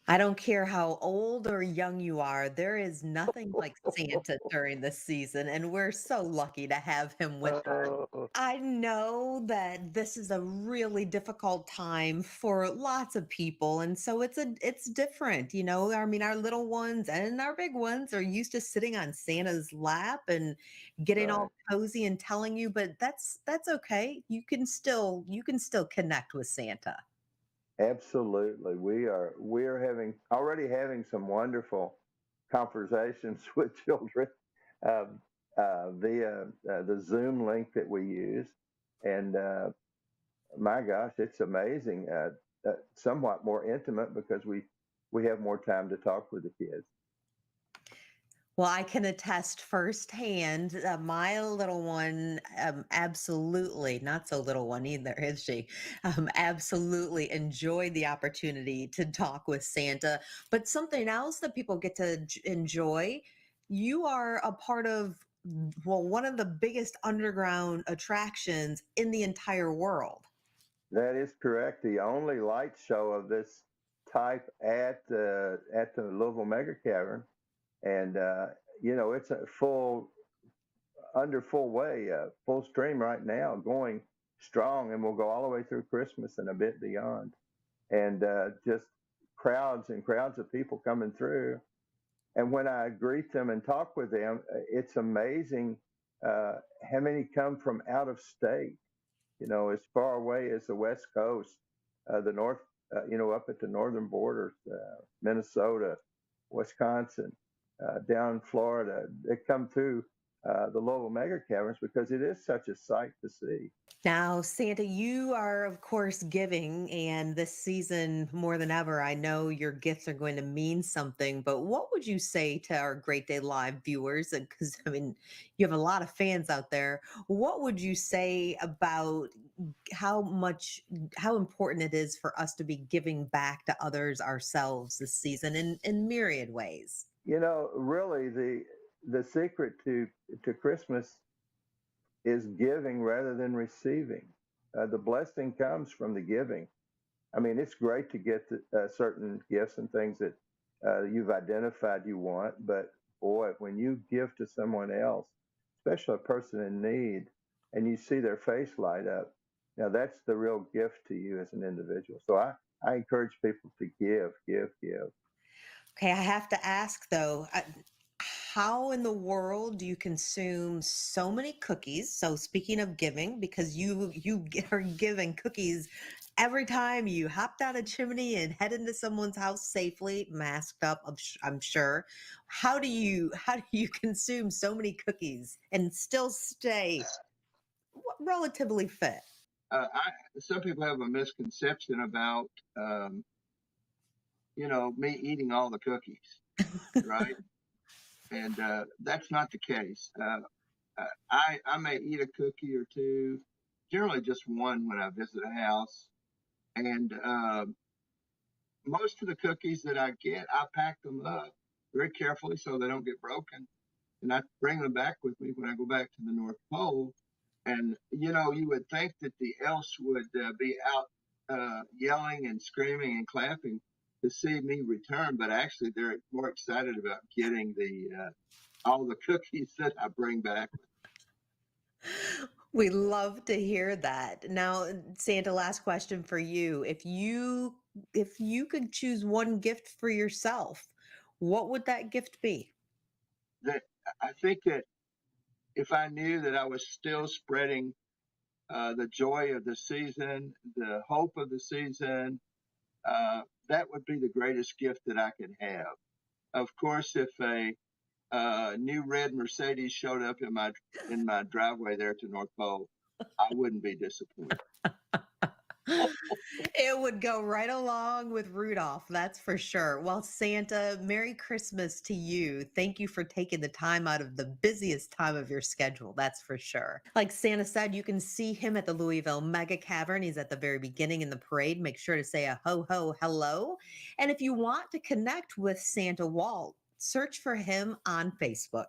I don't care how old or young you are, there is nothing like Santa during this season, and we're so lucky to have him with us. Oh, I know that this is a really difficult time for lots of people, and so it's different, you know. I mean, our little ones and our big ones are used to sitting on Santa's lap and getting right. all cozy and telling you, but that's okay. You can still connect with Santa. Absolutely. We're already having some wonderful conversations with children um, via the Zoom link that we use. And my gosh, it's amazing. Somewhat more intimate because we have more time to talk with the kids. Well, I can attest firsthand, my little one, absolutely, not so little one either, is she? Absolutely enjoyed the opportunity to talk with Santa. But something else that people get to enjoy, you are a part of, well, one of the biggest underground attractions in the entire world. That is correct. The only light show of this type at the Louisville Mega Cavern, and it's a full way, full stream right now, going strong, and will go all the way through Christmas and a bit beyond. And just crowds and crowds of people coming through. And when I greet them and talk with them, it's amazing how many come from out of state. As far away as the West Coast, the North, up at the northern borders, Minnesota, Wisconsin, down Florida. They come through the Louisville Mega Caverns because it is such a sight to see. Now, Santa, you are, of course, giving, and this season more than ever, I know your gifts are going to mean something. But what would you say to our Great Day Live viewers? Because, I mean, you have a lot of fans out there. What would you say about how important it is for us to be giving back to others ourselves this season in myriad ways? Really, the secret to Christmas is giving rather than receiving. The blessing comes from the giving. I mean, it's great to get certain gifts and things that you've identified you want, but boy, when you give to someone else, especially a person in need, and you see their face light up, now that's the real gift to you as an individual. So I encourage people to give, give, give. Okay, I have to ask though, how in the world do you consume so many cookies? So speaking of giving, because are giving cookies every time you hop down a chimney and head into someone's house safely, masked up, I'm sure. How do you consume so many cookies and still stay relatively fit? Some people have a misconception about, um, me eating all the cookies, right? And that's not the case. I may eat a cookie or two, generally just one when I visit a house. And most of the cookies that I get, I pack them up very carefully so they don't get broken. And I bring them back with me when I go back to the North Pole. And you would think that the elves would be out yelling and screaming and clapping to see me return, but actually they're more excited about getting the all the cookies that I bring back. We love to hear that. Now, Santa, last question for you. If you could choose one gift for yourself, what would that gift be? That I think that if I knew that I was still spreading the joy of the season, the hope of the season, that would be the greatest gift that I could have. Of course, if a new red Mercedes showed up in my driveway there to North Pole, I wouldn't be disappointed. It would go right along with Rudolph, that's for sure. Well, Santa, Merry Christmas to you. Thank you for taking the time out of the busiest time of your schedule, that's for sure. Like Santa said, you can see him at the Louisville Mega Cavern. He's at the very beginning in the parade. Make sure to say a ho ho hello. And if you want to connect with Santa Walt, search for him on Facebook.